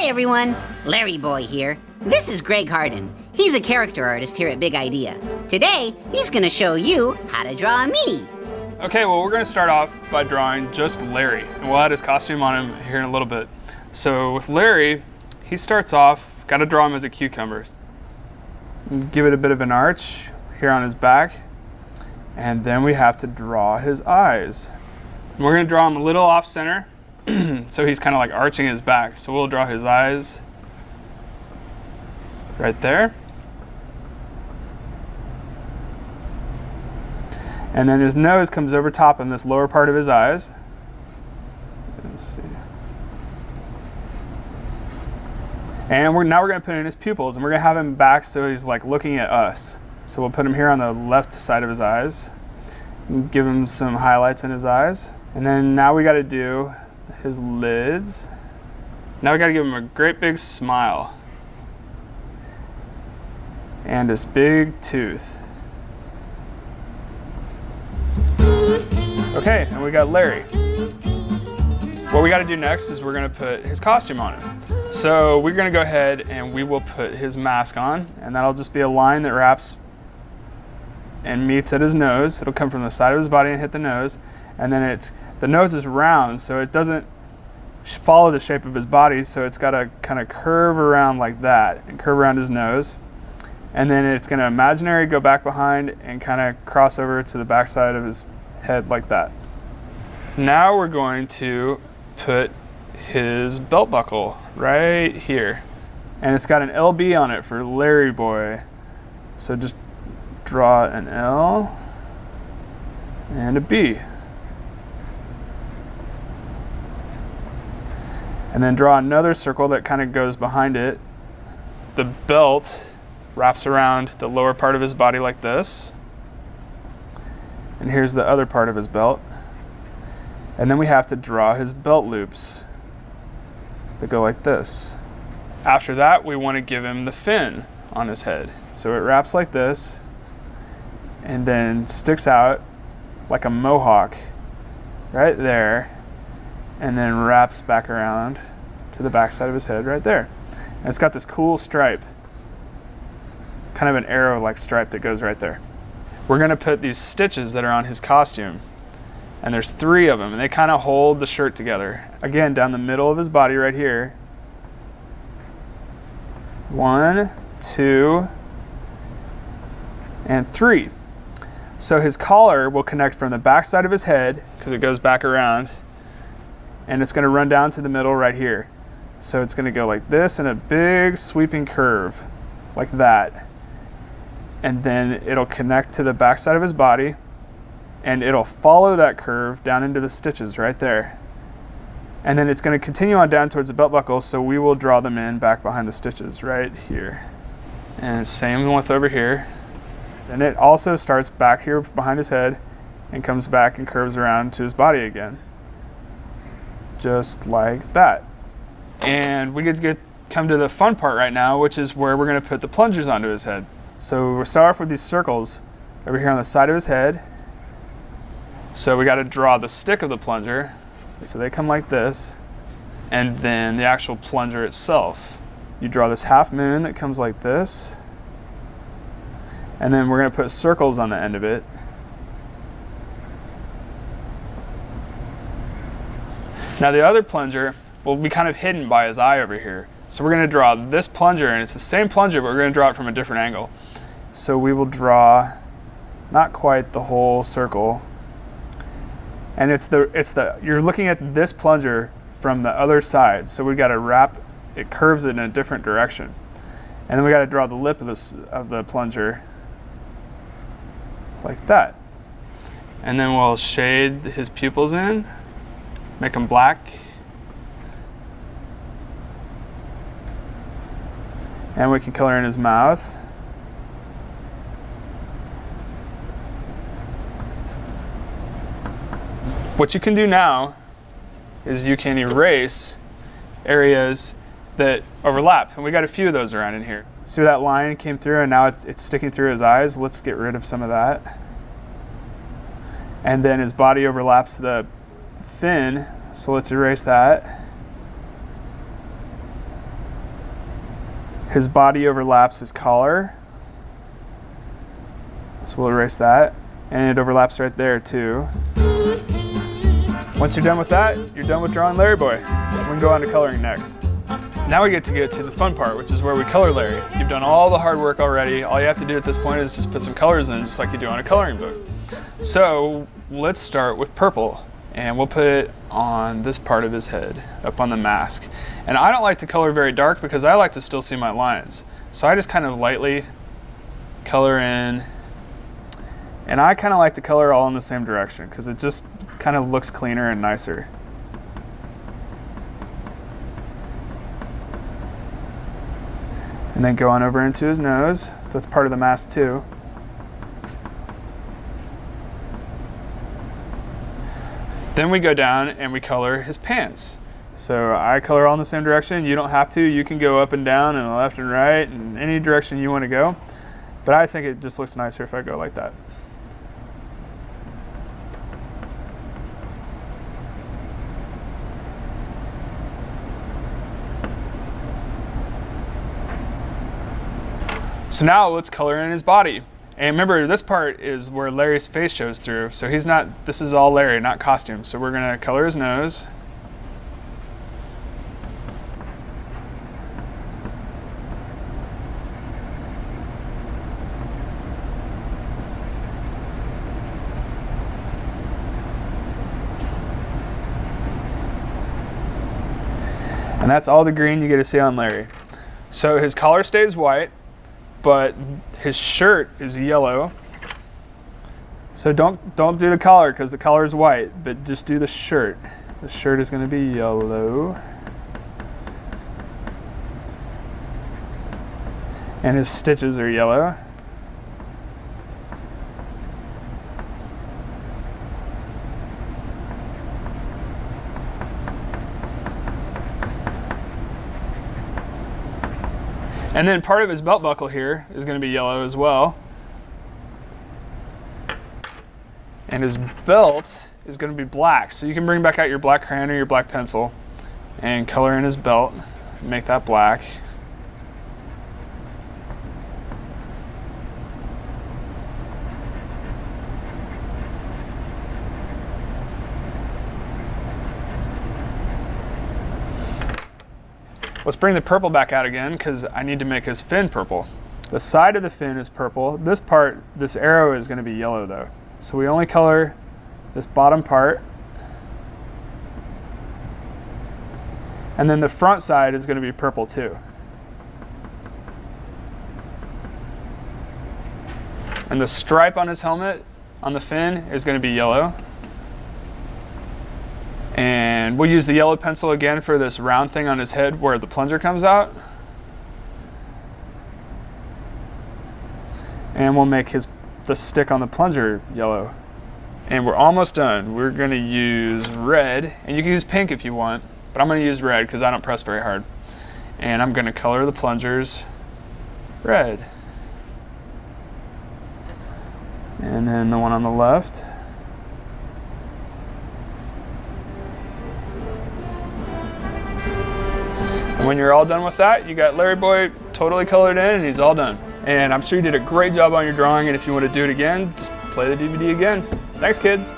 Hi everyone, Larryboy here. This is Greg Harden. He's a character artist here at Big Idea. Today, he's gonna show you how to draw me. Okay, well we're gonna start off by drawing just Larry, and we'll add his costume on him here in a little bit. So with Larry, he starts off, gotta draw him as a cucumber. Give it a bit of an arch here on his back, and then we have to draw his eyes. And we're gonna draw him a little off center, so he's kind of like arching his back. So we'll draw his eyes right there. And then his nose comes over top in this lower part of his eyes. Let's see. And now we're gonna put in his pupils, and we're gonna have him back so he's like looking at us. So we'll put him here on the left side of his eyes, give him some highlights in his eyes. And then now we gotta do his lids. Now we gotta give him a great big smile. And his big tooth. Okay, and we got Larry. What we gotta do next is we're gonna put his costume on him. So we're gonna go ahead and we will put his mask on, and that'll just be a line that wraps and meets at his nose. It'll come from the side of his body and hit the nose. And then the nose is round, so it doesn't follow the shape of his body, so it's got to kind of curve around like that and curve around his nose. And then it's going to imaginary go back behind and kind of cross over to the back side of his head like that. Now we're going to put his belt buckle right here. And it's got an LB on it for Larryboy. So just draw an L and a B. And then draw another circle that kind of goes behind it. The belt wraps around the lower part of his body like this. And here's the other part of his belt. And then we have to draw his belt loops that go like this. After that, we want to give him the fin on his head. So it wraps like this and then sticks out like a mohawk right there, and then wraps back around to the back side of his head right there. And it's got this cool stripe, kind of an arrow-like stripe that goes right there. We're gonna put these stitches that are on his costume, and there's 3 of them, and they kind of hold the shirt together. Again, down the middle of his body right here. 1, 2, and 3. So his collar will connect from the back side of his head, because it goes back around, and it's going to run down to the middle right here. So it's going to go like this in a big sweeping curve, like that. And then it'll connect to the back side of his body, and it'll follow that curve down into the stitches right there. And then it's going to continue on down towards the belt buckle, so we will draw them in back behind the stitches right here. And same with over here. And it also starts back here behind his head and comes back and curves around to his body again. Just like that. And we get to come to the fun part right now, which is where we're going to put the plungers onto his head. So we'll start off with these circles over here on the side of his head. So we got to draw the stick of the plunger. So they come like this. And then the actual plunger itself. You draw this half moon that comes like this. And then we're going to put circles on the end of it. Now the other plunger will be kind of hidden by his eye over here. So we're going to draw this plunger, and it's the same plunger, but we're going to draw it from a different angle. So we will draw not quite the whole circle. And you're looking at this plunger from the other side. So we got to wrap, it curves it in a different direction. And then we got to draw the lip of the plunger like that. And then we'll shade his pupils in, make them black. And we can color in his mouth. What you can do now is you can erase areas that overlap. And we got a few of those around in here. See where that line came through and now it's sticking through his eyes? Let's get rid of some of that. And then his body overlaps the fin, so let's erase that. His body overlaps his collar. So we'll erase that. And it overlaps right there too. Once you're done with that, you're done with drawing Larry Boy. We can go on to coloring next. Now we get to the fun part, which is where we color Larry. You've done all the hard work already. All you have to do at this point is just put some colors in, just like you do on a coloring book. So let's start with purple, and we'll put it on this part of his head, up on the mask. And I don't like to color very dark because I like to still see my lines. So I just kind of lightly color in, and I kind of like to color all in the same direction because it just kind of looks cleaner and nicer. And then go on over into his nose. So that's part of the mask too. Then we go down and we color his pants. So I color all in the same direction. You don't have to. You can go up and down and left and right and any direction you want to go. But I think it just looks nicer if I go like that. So now let's color in his body. And remember, this part is where Larry's face shows through. So this is all Larry, not costume. So we're gonna color his nose. And that's all the green you get to see on Larry. So his collar stays white, but his shirt is yellow. So don't do the collar because the collar is white, but just do the shirt. The shirt is going to be yellow. And his stitches are yellow. And then part of his belt buckle here is going to be yellow as well. And his belt is going to be black. So you can bring back out your black crayon or your black pencil and color in his belt, make that black. Let's bring the purple back out again because I need to make his fin purple. The side of the fin is purple. This part, this arrow is going to be yellow though. So we only color this bottom part. And then the front side is going to be purple too. And the stripe on his helmet, on the fin, is going to be yellow. And we'll use the yellow pencil again for this round thing on his head where the plunger comes out. And we'll make the stick on the plunger yellow. And we're almost done. We're gonna use red, and you can use pink if you want, but I'm gonna use red because I don't press very hard. And I'm gonna color the plungers red. And then the one on the left. And when you're all done with that, you got Larry Boy totally colored in and he's all done. And I'm sure you did a great job on your drawing, and if you want to do it again, just play the DVD again. Thanks, kids.